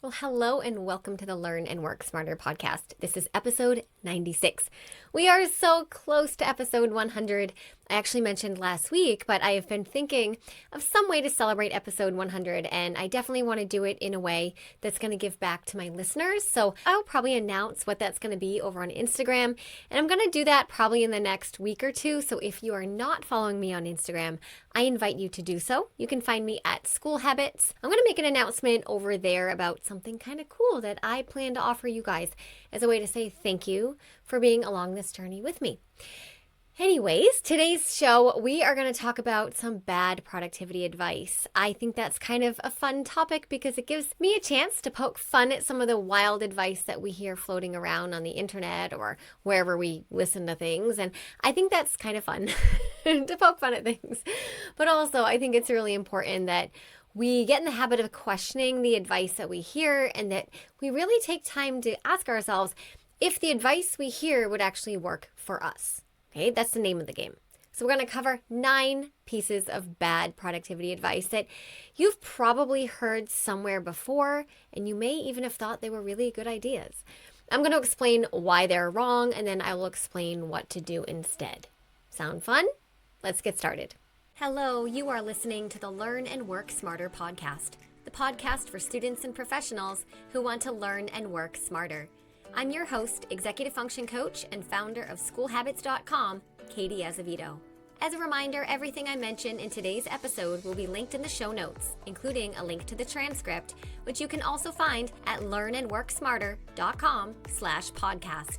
Well, hello and welcome to the Learn and Work Smarter podcast. This is episode 96. We are so close to episode 100. I actually mentioned last week, but I have been thinking of some way to celebrate episode 100, and I definitely want to do it in a way that's going to give back to my listeners. So I'll probably announce what that's going to be over on Instagram, and I'm going to do that probably in the next week or two. So if you are not following me on Instagram, I invite you to do so. You can find me at School Habits. I'm going to make an announcement over there about something kind of cool that I plan to offer you guys as a way to say thank you for being along this journey with me. Anyways, today's show, we are going to talk about some bad productivity advice. I think that's kind of a fun topic because it gives me a chance to poke fun at some of the wild advice that we hear floating around on the internet or wherever we listen to things. And I think that's kind of fun to poke fun at things. But also, I think it's really important that we get in the habit of questioning the advice that we hear and that we really take time to ask ourselves if the advice we hear would actually work for us. Okay, that's the name of the game. So we're going to cover 9 pieces of bad productivity advice that you've probably heard somewhere before, and you may even have thought they were really good ideas. I'm going to explain why they're wrong, and then I will explain what to do instead. Sound fun? Let's get started. Hello, you are listening to the Learn and Work Smarter podcast, the podcast for students and professionals who want to learn and work smarter. I'm your host, executive function coach, and founder of schoolhabits.com, Katie Azevedo. As a reminder, everything I mention in today's episode will be linked in the show notes, including a link to the transcript, which you can also find at learnandworksmarter.com/podcast.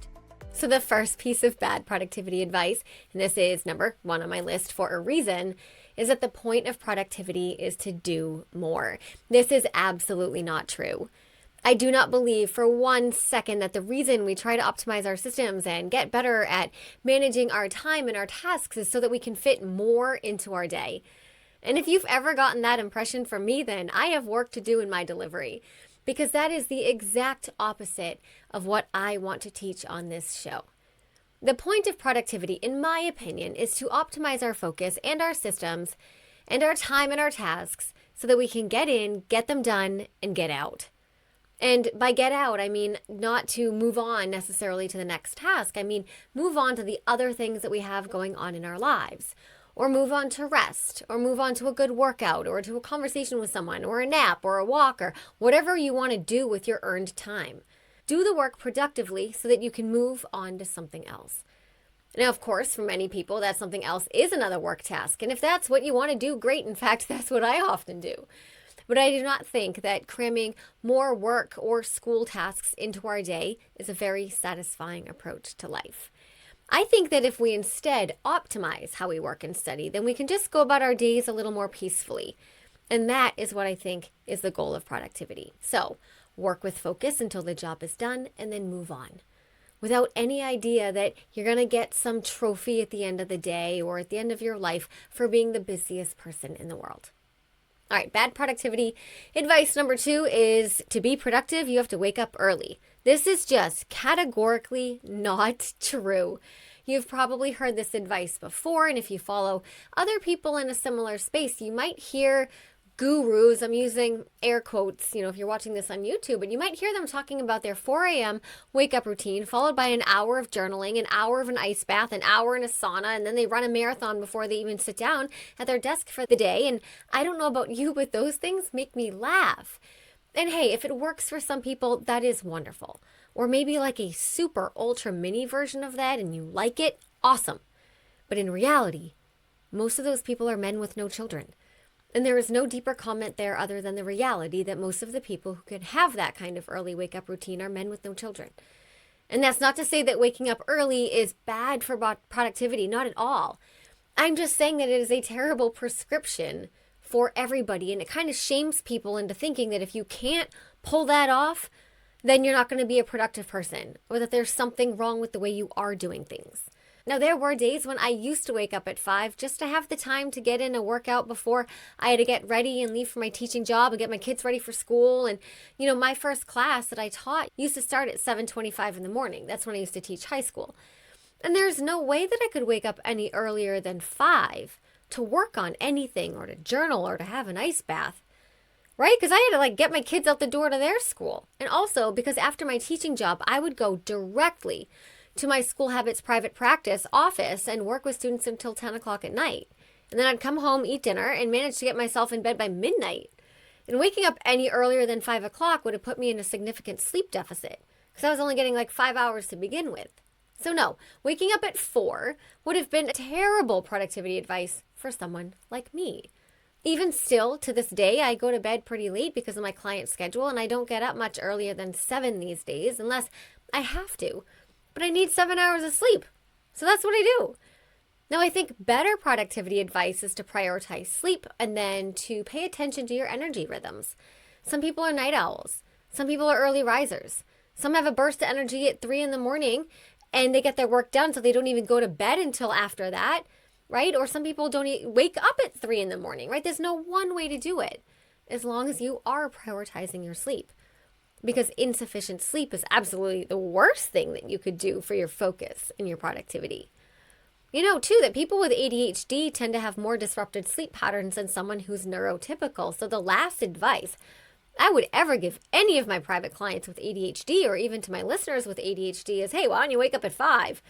So the first piece of bad productivity advice, and this is number 1 on my list for a reason, is that the point of productivity is to do more. This is absolutely not true. I do not believe for 1 second that the reason we try to optimize our systems and get better at managing our time and our tasks is so that we can fit more into our day. And if you've ever gotten that impression from me, then I have work to do in my delivery, because that is the exact opposite of what I want to teach on this show. The point of productivity, in my opinion, is to optimize our focus and our systems and our time and our tasks so that we can get in, get them done, and get out. And by get out, I mean not to move on necessarily to the next task. I mean move on to the other things that we have going on in our lives, or move on to rest, or move on to a good workout, or to a conversation with someone, or a nap, or a walk, or whatever you want to do with your earned time. Do the work productively so that you can move on to something else. Now, of course, for many people, that something else is another work task. And if that's what you want to do, great. In fact, that's what I often do. But I do not think that cramming more work or school tasks into our day is a very satisfying approach to life. I think that if we instead optimize how we work and study, then we can just go about our days a little more peacefully. And that is what I think is the goal of productivity. So, work with focus until the job is done and then move on, without any idea that you're going to get some trophy at the end of the day or at the end of your life for being the busiest person in the world. All right, bad productivity advice number 2 is to be productive, you have to wake up early. This is just categorically not true. You've probably heard this advice before, and if you follow other people in a similar space, you might hear gurus, I'm using air quotes, if you're watching this on YouTube, but you might hear them talking about their 4 a.m. wake up routine, followed by an hour of journaling, an hour of an ice bath, an hour in a sauna, and then they run a marathon before they even sit down at their desk for the day. And I don't know about you, but those things make me laugh. And hey, if it works for some people, that is wonderful. Or maybe like a super ultra mini version of that and you like it, awesome. But in reality, most of those people are men with no children. And there is no deeper comment there other than the reality that most of the people who can have that kind of early wake-up routine are men with no children. And that's not to say that waking up early is bad for productivity, not at all. I'm just saying that it is a terrible prescription for everybody, and it kind of shames people into thinking that if you can't pull that off, then you're not going to be a productive person, or that there's something wrong with the way you are doing things. Now, there were days when I used to wake up at 5 just to have the time to get in a workout before I had to get ready and leave for my teaching job and get my kids ready for school. And, my first class that I taught used to start at 7:25 in the morning. That's when I used to teach high school. And there's no way that I could wake up any earlier than 5 to work on anything or to journal or to have an ice bath. right? Because I had to like get my kids out the door to their school. And also because after my teaching job, I would go directly to my school habits private practice office and work with students until 10 o'clock at night. And then I'd come home, eat dinner, and manage to get myself in bed by midnight. And waking up any earlier than 5 o'clock would have put me in a significant sleep deficit because I was only getting like 5 hours to begin with. So no, waking up at 4 would have been terrible productivity advice for someone like me. Even still, to this day, I go to bed pretty late because of my client schedule, and I don't get up much earlier than 7 these days unless I have to. But I need 7 hours of sleep, so that's what I do. Now, I think better productivity advice is to prioritize sleep and then to pay attention to your energy rhythms. Some people are night owls. Some people are early risers. Some have a burst of energy at 3 in the morning and they get their work done so they don't even go to bed until after that, right? Or some people don't wake up at 3 in the morning, right? There's no one way to do it as long as you are prioritizing your sleep. Because insufficient sleep is absolutely the worst thing that you could do for your focus and your productivity. You know, too, that people with ADHD tend to have more disrupted sleep patterns than someone who's neurotypical. So the last advice I would ever give any of my private clients with ADHD or even to my listeners with ADHD is, hey, why don't you wake up at 5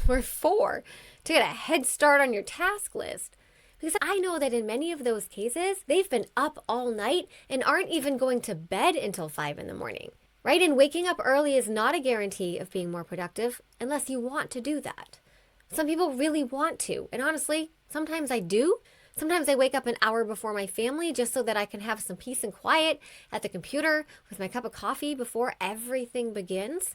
or 4 to get a head start on your task list? Because I know that in many of those cases, they've been up all night and aren't even going to bed until 5 in the morning, right? And waking up early is not a guarantee of being more productive unless you want to do that. Some people really want to. And honestly, sometimes I do. Sometimes I wake up an hour before my family just so that I can have some peace and quiet at the computer with my cup of coffee before everything begins.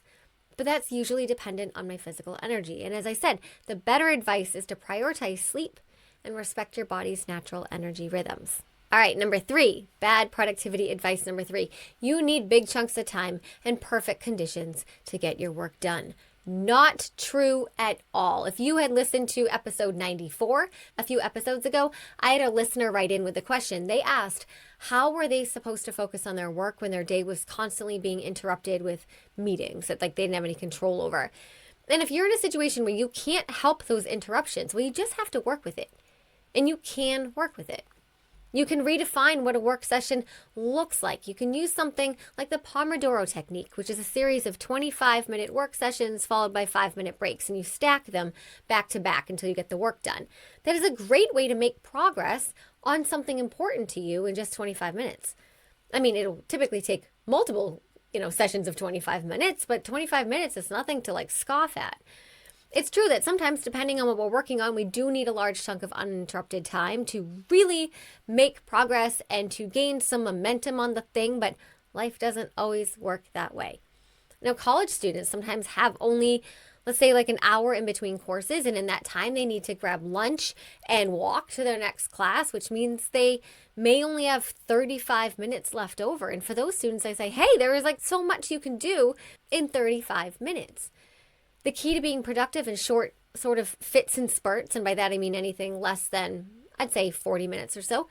But that's usually dependent on my physical energy. And as I said, the better advice is to prioritize sleep and respect your body's natural energy rhythms. All right, number 3, bad productivity advice number 3. You need big chunks of time and perfect conditions to get your work done. Not true at all. If you had listened to episode 94 a few episodes ago, I had a listener write in with a question. They asked, how were they supposed to focus on their work when their day was constantly being interrupted with meetings that like they didn't have any control over? And if you're in a situation where you can't help those interruptions, well, you just have to work with it. And you can work with it. You can redefine what a work session looks like. You can use something like the Pomodoro technique, which is a series of 25-minute work sessions followed by 5-minute breaks, and you stack them back to back until you get the work done. That is a great way to make progress on something important to you in just 25 minutes. I mean, it'll typically take multiple, sessions of 25 minutes, but 25 minutes is nothing to like scoff at. It's true that sometimes, depending on what we're working on, we do need a large chunk of uninterrupted time to really make progress and to gain some momentum on the thing, but life doesn't always work that way. Now, college students sometimes have only, let's say, like an hour in between courses, and in that time, they need to grab lunch and walk to their next class, which means they may only have 35 minutes left over. And for those students, I say, hey, there is like so much you can do in 35 minutes. The key to being productive in short sort of fits and spurts, and by that I mean anything less than, I'd say 40 minutes or so,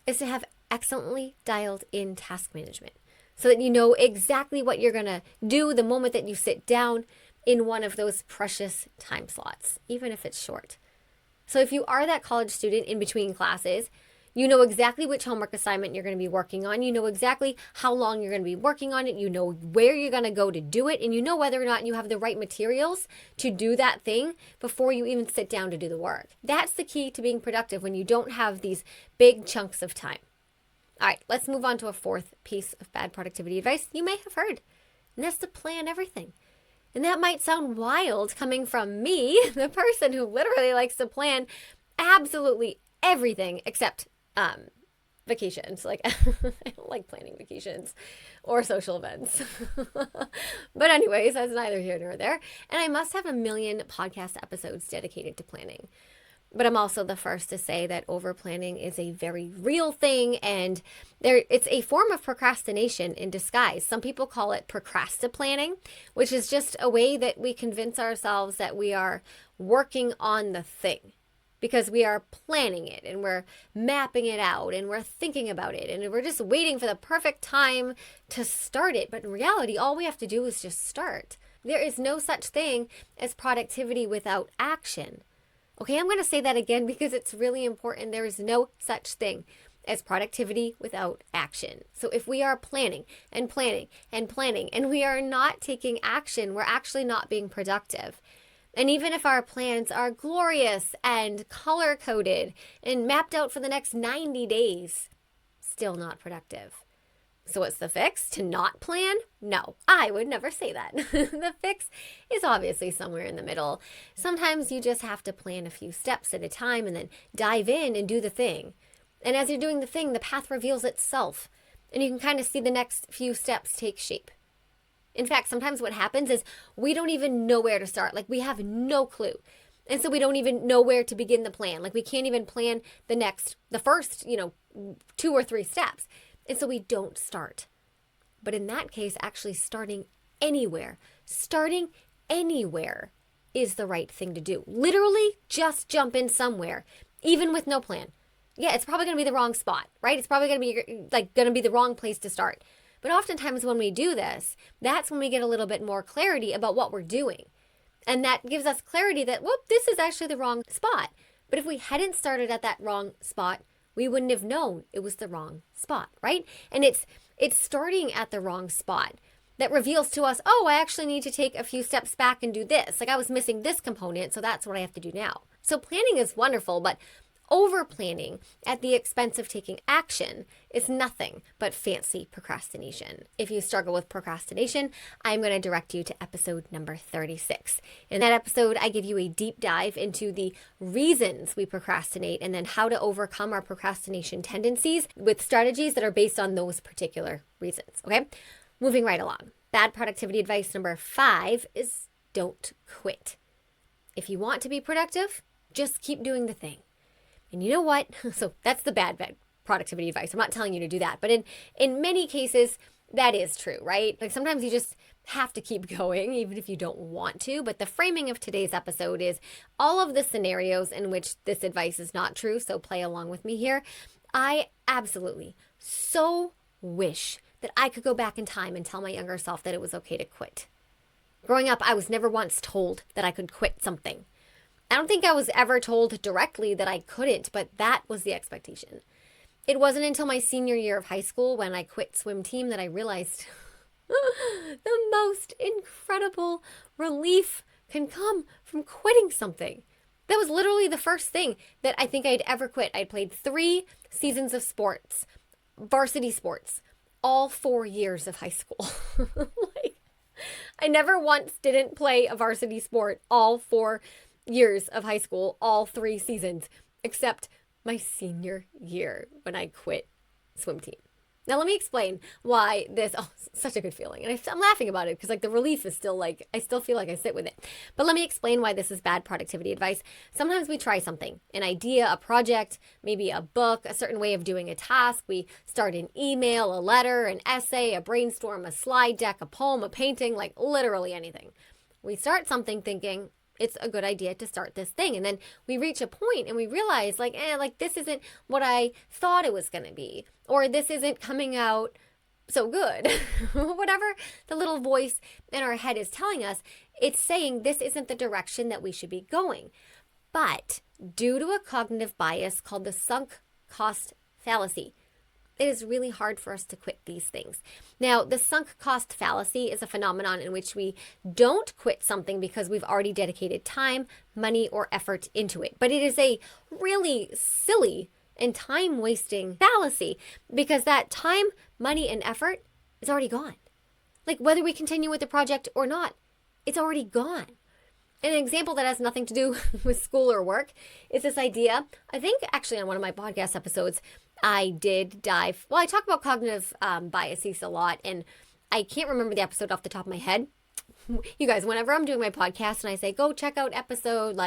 is to have excellently dialed in task management so that you know exactly what you're going to do the moment that you sit down in one of those precious time slots, even if it's short. So if you are that college student in between classes, you know exactly which homework assignment you're going to be working on. You know exactly how long you're going to be working on it. You know where you're going to go to do it. And you know whether or not you have the right materials to do that thing before you even sit down to do the work. That's the key to being productive when you don't have these big chunks of time. All right, let's move on to a 4th piece of bad productivity advice you may have heard. And that's to plan everything. And that might sound wild coming from me, the person who literally likes to plan absolutely everything except vacations. Like, I don't like planning vacations or social events. But anyways, that's neither here nor there. And I must have a million podcast episodes dedicated to planning. But I'm also the first to say that over planning is a very real thing, and it's a form of procrastination in disguise. Some people call it procrastiplanning, which is just a way that we convince ourselves that we are working on the thing, because we are planning it and we're mapping it out and we're thinking about it and we're just waiting for the perfect time to start it. But in reality, all we have to do is just start. There is no such thing as productivity without action. Okay, I'm going to say that again because it's really important. There is no such thing as productivity without action. So if we are planning and planning and planning and we are not taking action, we're actually not being productive. And even if our plans are glorious and color-coded and mapped out for the next 90 days, still not productive. So what's the fix? To not plan? No, I would never say that. The fix is obviously somewhere in the middle. Sometimes you just have to plan a few steps at a time and then dive in and do the thing. And as you're doing the thing, the path reveals itself. And you can kind of see the next few steps take shape. In fact, sometimes what happens is we don't even know where to start. Like we have no clue. And so we don't even know where to begin the plan. Like we can't even plan the first, 2 or 3 steps. And so we don't start. But in that case, actually starting anywhere is the right thing to do. Literally just jump in somewhere, even with no plan. Yeah, it's probably going to be the wrong spot, right? It's probably going to be the wrong place to start. But oftentimes when we do this, that's when we get a little bit more clarity about what we're doing. And that gives us clarity that, this is actually the wrong spot. But if we hadn't started at that wrong spot, we wouldn't have known it was the wrong spot, right? And it's starting at the wrong spot that reveals to us, I actually need to take a few steps back and do this. Like I was missing this component, so that's what I have to do now. So planning is wonderful, but over-planning at the expense of taking action is nothing but fancy procrastination. If you struggle with procrastination, I'm going to direct you to episode number 36. In that episode, I give you a deep dive into the reasons we procrastinate and then how to overcome our procrastination tendencies with strategies that are based on those particular reasons, okay? Moving right along. Bad productivity advice number 5 is don't quit. If you want to be productive, just keep doing the thing. And you know what? So that's the bad productivity advice. I'm not telling you to do that. But in many cases, that is true, right? Like sometimes you just have to keep going, even if you don't want to. But the framing of today's episode is all of the scenarios in which this advice is not true. So play along with me here. I absolutely so wish that I could go back in time and tell my younger self that it was okay to quit. Growing up, I was never once told that I could quit something. I don't think I was ever told directly that I couldn't, but that was the expectation. It wasn't until my senior year of high school when I quit swim team that I realized the most incredible relief can come from quitting something. That was literally the first thing that I think I'd ever quit. I'd played 3 seasons of sports, varsity sports, all 4 years of high school. I never once didn't play a varsity sport all 4 years of high school, all 3 seasons, except my senior year when I quit swim team. Now let me explain why this, such a good feeling. And I'm laughing about it because the relief is still I still feel like I sit with it. But let me explain why this is bad productivity advice. Sometimes we try something, an idea, a project, maybe a book, a certain way of doing a task. We start an email, a letter, an essay, a brainstorm, a slide deck, a poem, a painting, literally anything. We start something thinking, it's a good idea to start this thing. And then we reach a point and we realize this isn't what I thought it was going to be, or this isn't coming out so good. Whatever the little voice in our head is telling us, it's saying this isn't the direction that we should be going. But due to a cognitive bias called the sunk cost fallacy, it is really hard for us to quit these things. Now, the sunk cost fallacy is a phenomenon in which we don't quit something because we've already dedicated time, money, or effort into it. But it is a really silly and time-wasting fallacy because that time, money, and effort is already gone. Whether we continue with the project or not, it's already gone. And an example that has nothing to do with school or work is this idea. I think actually on one of my podcast episodes, I talk about cognitive biases a lot, and I can't remember the episode off the top of my head. You guys, whenever I'm doing my podcast and I say, go check out episode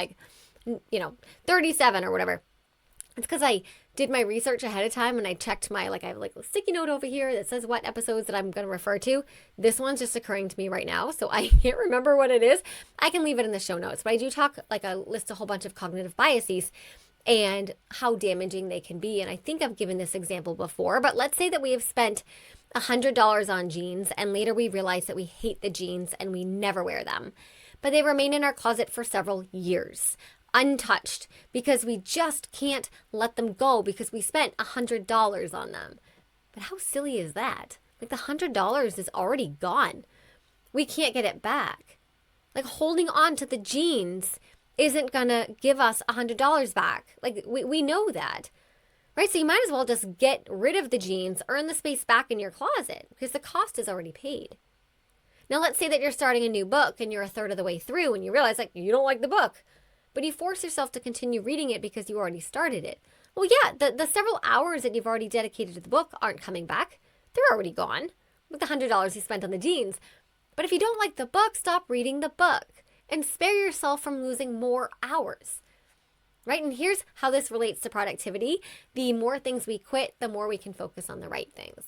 37 or whatever, it's because I did my research ahead of time and I checked I have a sticky note over here that says what episodes that I'm going to refer to. This one's just occurring to me right now, so I can't remember what it is. I can leave it in the show notes, but I do talk, I list a whole bunch of cognitive biases and how damaging they can be. And I think I've given this example before, but let's say that we have spent $100 on jeans and later we realize that we hate the jeans and we never wear them, but they remain in our closet for several years. untouched because we just can't let them go because we spent $100 on them. But how silly is that? Like the $100 is already gone. We can't get it back. Like holding on to the jeans isn't gonna give us $100 back. Like we know that, right? So you might as well just get rid of the jeans, earn the space back in your closet because the cost is already paid. Now let's say that you're starting a new book and you're a third of the way through and you realize like you don't like the book, but you force yourself to continue reading it because you already started it. Well, yeah, the several hours that you've already dedicated to the book aren't coming back. They're already gone with the $100 you spent on the jeans. But if you don't like the book, stop reading the book and spare yourself from losing more hours, right? And here's how this relates to productivity. The more things we quit, the more we can focus on the right things.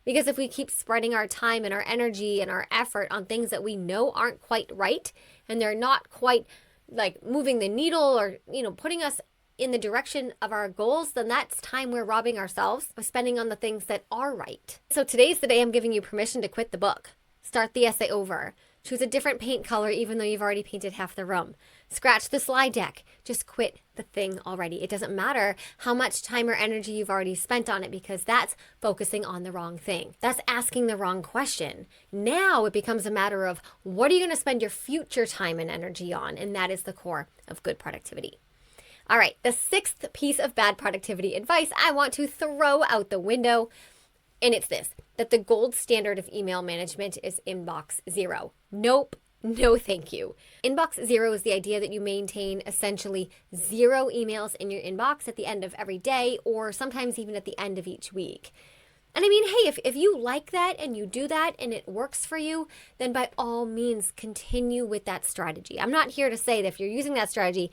Because if we keep spreading our time and our energy and our effort on things that we know aren't quite right and they're not quite like moving the needle or, putting us in the direction of our goals, then that's time we're robbing ourselves of spending on the things that are right. So today's the day I'm giving you permission to quit the book. Start the essay over. Choose a different paint color even though you've already painted half the room. Scratch the slide deck. Just quit the thing already. It doesn't matter how much time or energy you've already spent on it because that's focusing on the wrong thing. That's asking the wrong question. Now it becomes a matter of what are you going to spend your future time and energy on? And that is the core of good productivity. All right, the sixth piece of bad productivity advice I want to throw out the window, and it's this, that the gold standard of email management is inbox zero. Nope, no thank you. Inbox zero is the idea that you maintain essentially 0 emails in your inbox at the end of every day or sometimes even at the end of each week. And I mean, hey, if you like that and you do that and it works for you, then by all means continue with that strategy. I'm not here to say that if you're using that strategy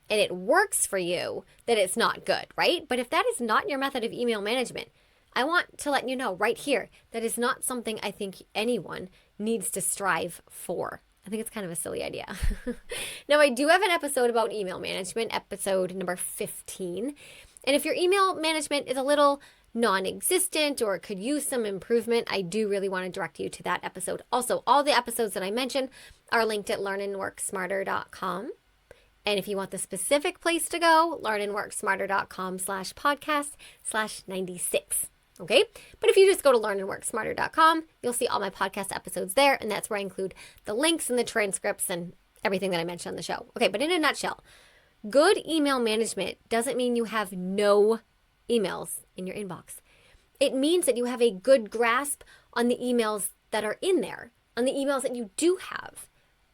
and it works for you, that it's not good, right? But if that is not your method of email management, I want to let you know right here that is not something I think anyone needs to strive for. I think it's kind of a silly idea. Now, I do have an episode about email management, episode number 15. And if your email management is a little non-existent or could use some improvement, I do really want to direct you to that episode. Also, all the episodes that I mentioned are linked at learnandworksmarter.com. And if you want the specific place to go, learnandworksmarter.com/podcast/96. Okay? But if you just go to learnandworksmarter.com, you'll see all my podcast episodes there. And that's where I include the links and the transcripts and everything that I mentioned on the show. Okay, but in a nutshell, good email management doesn't mean you have no emails in your inbox. It means that you have a good grasp on the emails that are in there, on the emails that you do have.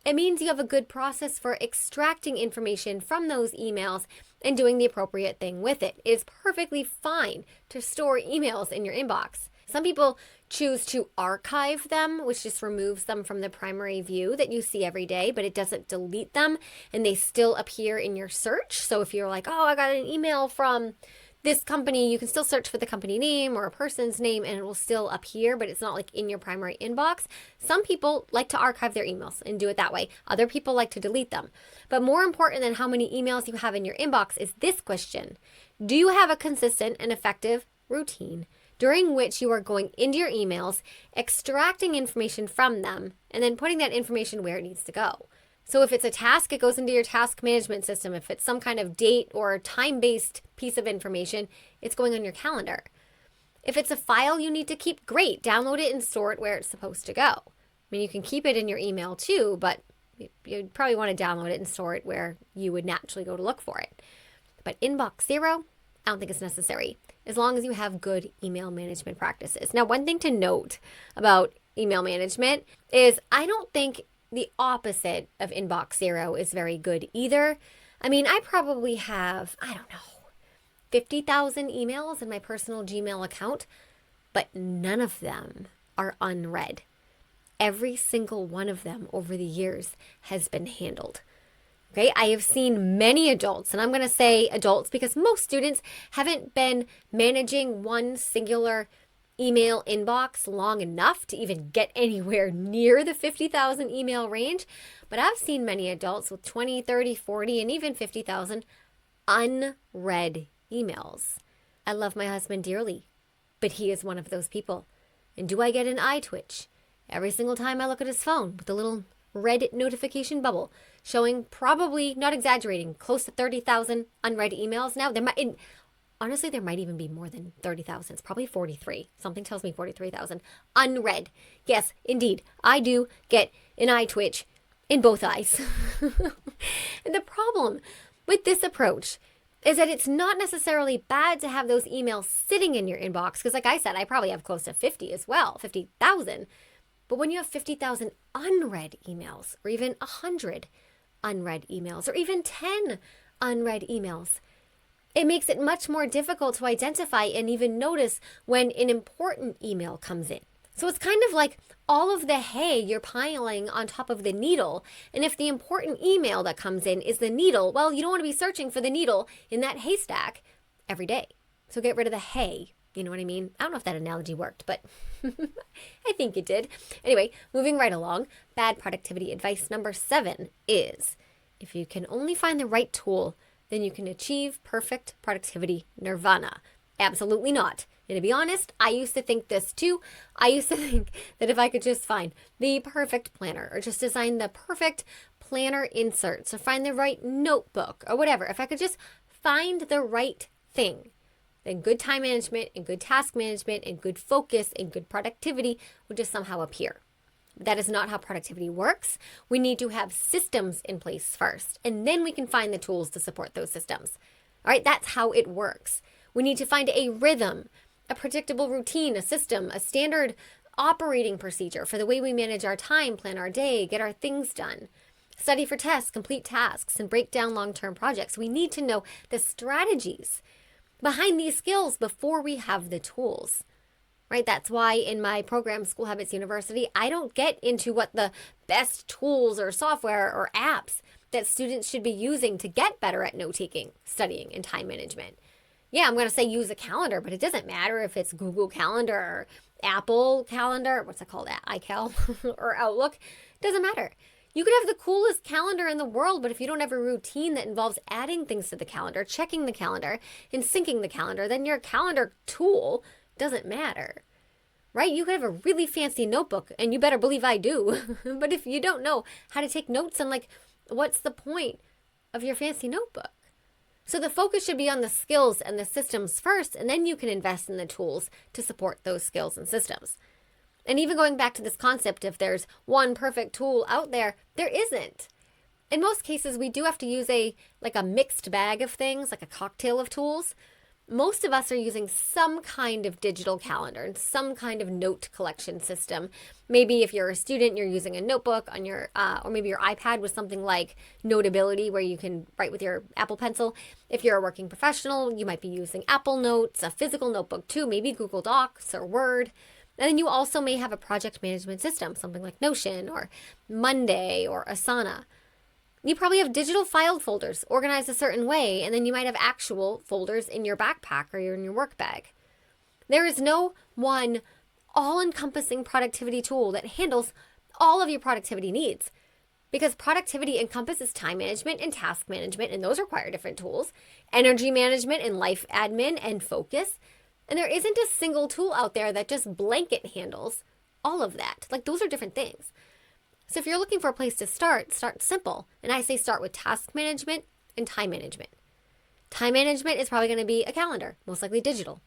It means you have a good process for extracting information from those emails and doing the appropriate thing with it. It is perfectly fine to store emails in your inbox. Some people choose to archive them, which just removes them from the primary view that you see every day, but it doesn't delete them and they still appear in your search. So if you're like, oh, I got an email from this company, you can still search for the company name or a person's name and it will still appear, but it's not like in your primary inbox. Some people like to archive their emails and do it that way. Other people like to delete them. But more important than how many emails you have in your inbox is this question. Do you have a consistent and effective routine during which you are going into your emails, extracting information from them, and then putting that information where it needs to go? So if it's a task, it goes into your task management system. If it's some kind of date or time-based piece of information, it's going on your calendar. If it's a file you need to keep, great. Download it and store it where it's supposed to go. I mean, you can keep it in your email too, but you'd probably want to download it and store it where you would naturally go to look for it. But inbox zero, I don't think it's necessary, as long as you have good email management practices. Now, one thing to note about email management is I don't think the opposite of inbox zero is very good either. I mean, I probably have, 50,000 emails in my personal Gmail account, but none of them are unread. Every single one of them over the years has been handled. Okay, I have seen many adults, and I'm going to say adults because most students haven't been managing one singular email inbox long enough to even get anywhere near the 50,000 email range. But I've seen many adults with 20, 30, 40, and even 50,000 unread emails. I love my husband dearly, but he is one of those people. And do I get an eye twitch every single time I look at his phone with the little red notification bubble showing, probably, not exaggerating, close to 30,000 unread emails now. Honestly, there might even be more than 30,000. It's probably 43. Something tells me 43,000 unread. Yes, indeed, I do get an eye twitch in both eyes. And the problem with this approach is that it's not necessarily bad to have those emails sitting in your inbox. Because like I said, I probably have close to 50 as well, 50,000. But when you have 50,000 unread emails, or even 100 unread emails, or even 10 unread emails, it makes it much more difficult to identify and even notice when an important email comes in. So it's kind of like all of the hay you're piling on top of the needle. And if the important email that comes in is the needle, well, you don't want to be searching for the needle in that haystack every day. So get rid of the hay. You know what I mean? I don't know if that analogy worked, but I think it did. Anyway, moving right along, bad productivity advice number 7 is, if you can only find the right tool, then you can achieve perfect productivity nirvana. Absolutely not. And to be honest, I used to think this too. I used to think that if I could just find the perfect planner, or just design the perfect planner inserts, or find the right notebook, or whatever, if I could just find the right thing, then good time management and good task management and good focus and good productivity would just somehow appear. That is not how productivity works. We need to have systems in place first, and then we can find the tools to support those systems. All right, that's how it works. We need to find a rhythm, a predictable routine, a system, a standard operating procedure for the way we manage our time, plan our day, get our things done, study for tests, complete tasks, and break down long-term projects. We need to know the strategies behind these skills before we have the tools. Right? That's why in my program, School Habits University, I don't get into what the best tools or software or apps that students should be using to get better at note-taking, studying, and time management. Yeah, I'm going to say use a calendar, but it doesn't matter if it's Google Calendar or Apple Calendar, what's it called, iCal, or Outlook. It doesn't matter. You could have the coolest calendar in the world, but if you don't have a routine that involves adding things to the calendar, checking the calendar, and syncing the calendar, then your calendar tool doesn't matter, right? You could have a really fancy notebook, and you better believe I do. But if you don't know how to take notes, then what's the point of your fancy notebook? So the focus should be on the skills and the systems first, and then you can invest in the tools to support those skills and systems. And even going back to this concept, if there's one perfect tool out there, there isn't. In most cases, we do have to use a mixed bag of things, like a cocktail of tools. Most of us are using some kind of digital calendar and some kind of note collection system. Maybe if you're a student, you're using a notebook on your, or maybe your iPad with something like Notability where you can write with your Apple Pencil. If you're a working professional, you might be using Apple Notes, a physical notebook too, maybe Google Docs or Word. And then you also may have a project management system, something like Notion or Monday or Asana. You probably have digital filed folders organized a certain way, and then you might have actual folders in your backpack or in your work bag. There is no one all-encompassing productivity tool that handles all of your productivity needs, because productivity encompasses time management and task management, and those require different tools, energy management and life admin and focus. And there isn't a single tool out there that just blanket handles all of that. Those are different things. So if you're looking for a place to start simple. And I say start with task management and time management. Time management is probably going to be a calendar, most likely digital.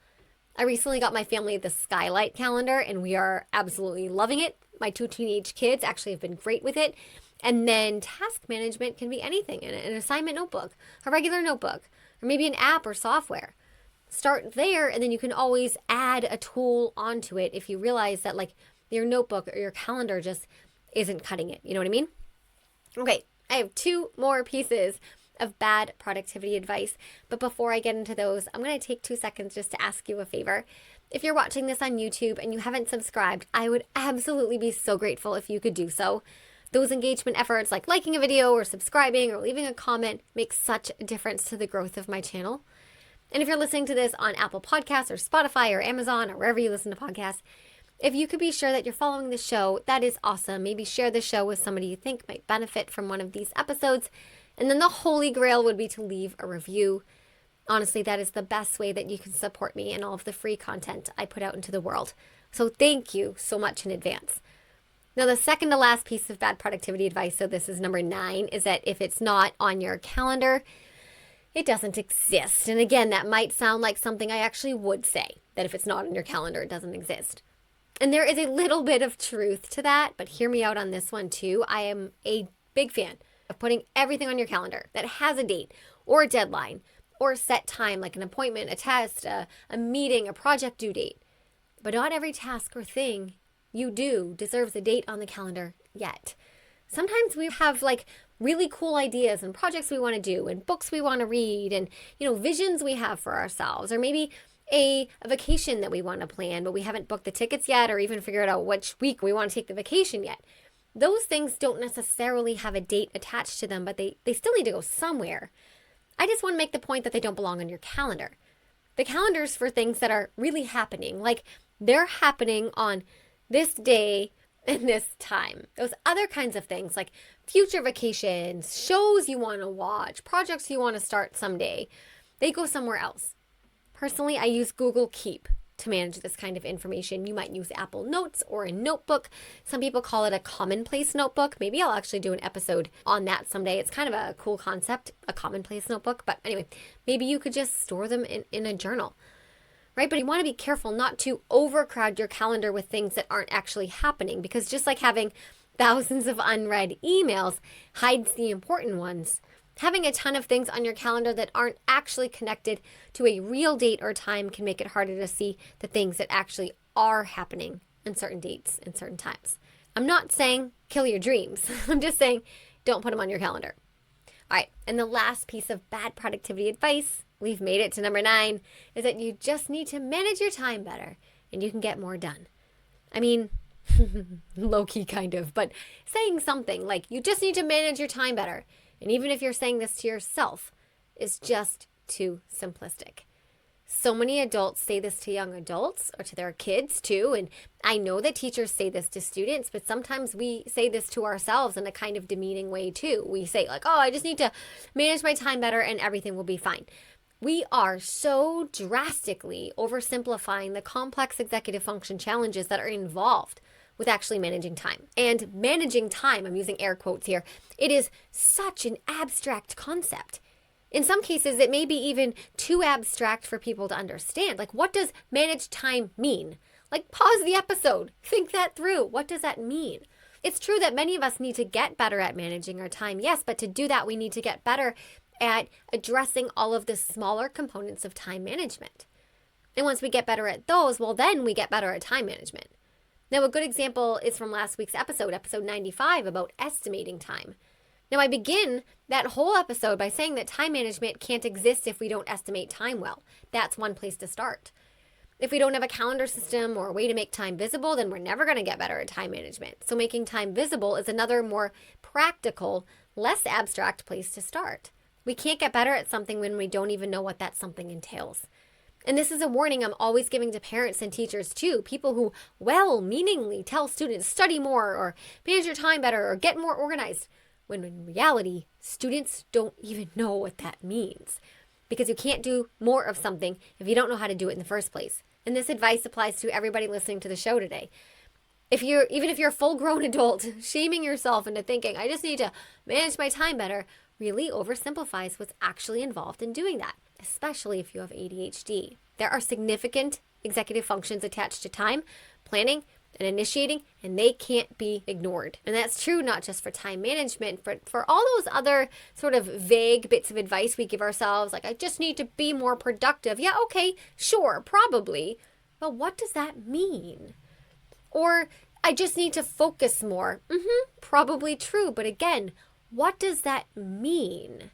I recently got my family the Skylight calendar, and we are absolutely loving it. My 2 teenage kids actually have been great with it. And then task management can be anything, an assignment notebook, a regular notebook, or maybe an app or software. Start there, and then you can always add a tool onto it if you realize that your notebook or your calendar just isn't cutting it. You know what I mean? Okay, I have 2 more pieces of bad productivity advice. But before I get into those, I'm going to take 2 seconds just to ask you a favor. If you're watching this on YouTube and you haven't subscribed, I would absolutely be so grateful if you could do so. Those engagement efforts, like liking a video or subscribing or leaving a comment, make such a difference to the growth of my channel. And if you're listening to this on Apple Podcasts or Spotify or Amazon or wherever you listen to podcasts, if you could be sure that you're following the show, that is awesome. Maybe share the show with somebody you think might benefit from one of these episodes. And then the holy grail would be to leave a review. Honestly, that is the best way that you can support me and all of the free content I put out into the world. So thank you so much in advance. Now, the second to last piece of bad productivity advice, so this is number 9, is that if it's not on your calendar, it doesn't exist. And again, that might sound like something I actually would say, that if it's not on your calendar, it doesn't exist. And there is a little bit of truth to that, but hear me out on this one too. I am a big fan of putting everything on your calendar that has a date or a deadline or a set time, like an appointment, a test, a meeting, a project due date. But not every task or thing you do deserves a date on the calendar yet. Sometimes we have like really cool ideas and projects we want to do and books we want to read and, visions we have for ourselves, or maybe a vacation that we want to plan, but we haven't booked the tickets yet or even figured out which week we want to take the vacation yet. Those things don't necessarily have a date attached to them, but they still need to go somewhere. I just want to make the point that they don't belong on your calendar. The calendar's for things that are really happening, like they're happening on this day and this time. Those other kinds of things like future vacations, shows you want to watch, projects you want to start someday, they go somewhere else. Personally, I use Google Keep to manage this kind of information. You might use Apple Notes or a notebook. Some people call it a commonplace notebook. Maybe I'll actually do an episode on that someday. It's kind of a cool concept, a commonplace notebook. But anyway, maybe you could just store them in a journal, right? But you want to be careful not to overcrowd your calendar with things that aren't actually happening, because just like having thousands of unread emails hides the important ones, having a ton of things on your calendar that aren't actually connected to a real date or time can make it harder to see the things that actually are happening in certain dates and certain times. I'm not saying kill your dreams. I'm just saying don't put them on your calendar. All right, and the last piece of bad productivity advice, we've made it to number 9, is that you just need to manage your time better and you can get more done. I mean, low-key kind of, but saying something like you just need to manage your time better, and even if you're saying this to yourself, is just too simplistic. So many adults say this to young adults or to their kids too, and I know that teachers say this to students, but sometimes we say this to ourselves in a kind of demeaning way too. We say like, oh, I just need to manage my time better and everything will be fine. We are so drastically oversimplifying the complex executive function challenges that are involved with actually managing time. And managing time, I'm using air quotes here, it is such an abstract concept. In some cases, it may be even too abstract for people to understand. Like, what does manage time mean? Like, pause the episode, think that through. What does that mean? It's true that many of us need to get better at managing our time, yes, but to do that, we need to get better at addressing all of the smaller components of time management. And once we get better at those, well, then we get better at time management. Now, a good example is from last week's episode 95, about estimating time. Now, I begin that whole episode by saying that time management can't exist if we don't estimate time well. That's one place to start. If we don't have a calendar system or a way to make time visible, then we're never going to get better at time management. So making time visible is another more practical, less abstract place to start. We can't get better at something when we don't even know what that something entails. And this is a warning I'm always giving to parents and teachers too, people who well-meaningly tell students study more or manage your time better or get more organized, when in reality, students don't even know what that means. Because you can't do more of something if you don't know how to do it in the first place. And this advice applies to everybody listening to the show today. Even if you're a full-grown adult, shaming yourself into thinking, I just need to manage my time better, really oversimplifies what's actually involved in doing that, especially if you have ADHD. There are significant executive functions attached to time, planning, and initiating, and they can't be ignored. And that's true not just for time management, but for all those other sort of vague bits of advice we give ourselves, like I just need to be more productive. Yeah, okay, sure, probably. But what does that mean? Or I just need to focus more. Probably true. But again, what does that mean?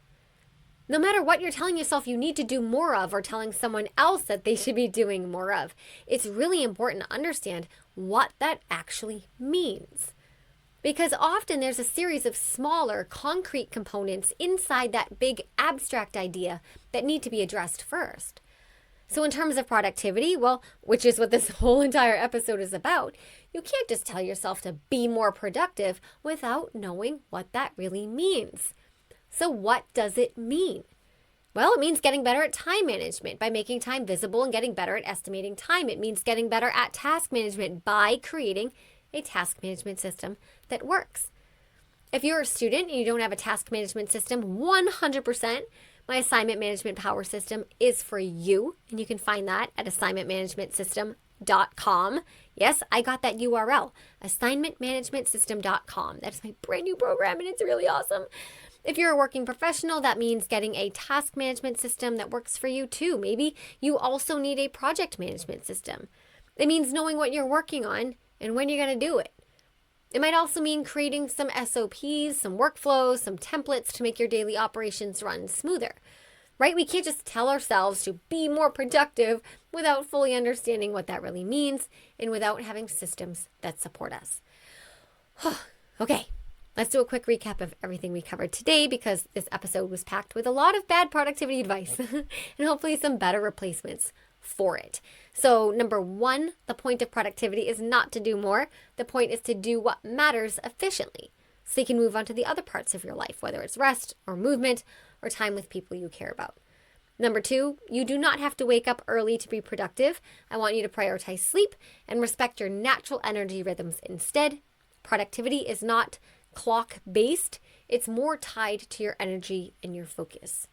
No matter what you're telling yourself you need to do more of or telling someone else that they should be doing more of, it's really important to understand what that actually means. Because often there's a series of smaller, concrete components inside that big abstract idea that need to be addressed first. So in terms of productivity, well, which is what this whole entire episode is about, you can't just tell yourself to be more productive without knowing what that really means. So what does it mean? Well, it means getting better at time management by making time visible and getting better at estimating time. It means getting better at task management by creating a task management system that works. If you're a student and you don't have a task management system, 100% my assignment management power system is for you. And you can find that at assignmentmanagementsystem.com. Yes, I got that URL, assignmentmanagementsystem.com. That's my brand new program and it's really awesome. If you're a working professional, that means getting a task management system that works for you too. Maybe you also need a project management system. It means knowing what you're working on and when you're going to do it. It might also mean creating some SOPs, some workflows, some templates to make your daily operations run smoother, right? We can't just tell ourselves to be more productive without fully understanding what that really means and without having systems that support us. Okay, let's do a quick recap of everything we covered today because this episode was packed with a lot of bad productivity advice and hopefully some better replacements for it. So number one, the point of productivity is not to do more. The point is to do what matters efficiently so you can move on to the other parts of your life, whether it's rest or movement or time with people you care about. Number two, you do not have to wake up early to be productive. I want you to prioritize sleep and respect your natural energy rhythms instead. Productivity is not clock-based. It's more tied to your energy and your focus.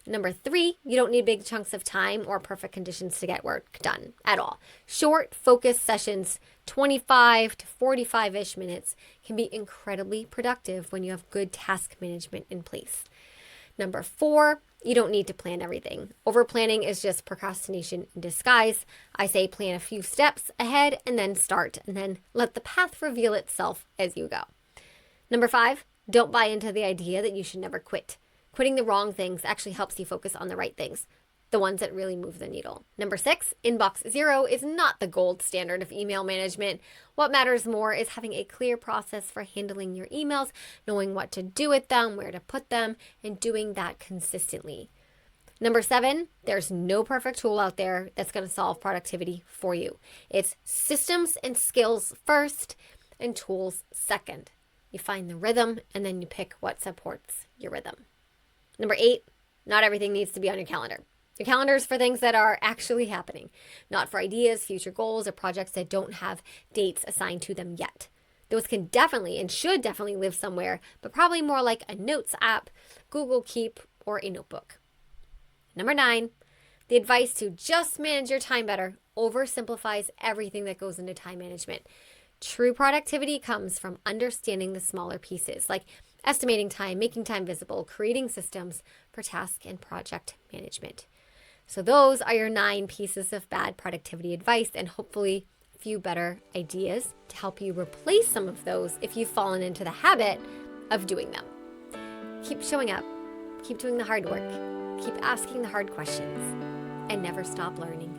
Number three, you don't need big chunks of time or perfect conditions to get work done at all. Short, focused sessions, 25 to 45-ish minutes, can be incredibly productive when you have good task management in place. Number four, you don't need to plan everything. Over-planning is just procrastination in disguise. I say plan a few steps ahead and then start, and then let the path reveal itself as you go. Number five, don't buy into the idea that you should never quit. Quitting the wrong things actually helps you focus on the right things, the ones that really move the needle. Number six, inbox zero is not the gold standard of email management. What matters more is having a clear process for handling your emails, knowing what to do with them, where to put them, and doing that consistently. Number seven, there's no perfect tool out there that's going to solve productivity for you. It's systems and skills first and tools second. You find the rhythm and then you pick what supports your rhythm. Number eight, not everything needs to be on your calendar. Your calendar is for things that are actually happening, not for ideas, future goals, or projects that don't have dates assigned to them yet. Those can definitely and should definitely live somewhere, but probably more like a notes app, Google Keep, or a notebook. Number nine, the advice to just manage your time better oversimplifies everything that goes into time management. True productivity comes from understanding the smaller pieces, like estimating time, making time visible, creating systems for task and project management. So those are your 9 pieces of bad productivity advice and hopefully a few better ideas to help you replace some of those if you've fallen into the habit of doing them. Keep showing up, keep doing the hard work, keep asking the hard questions, and never stop learning.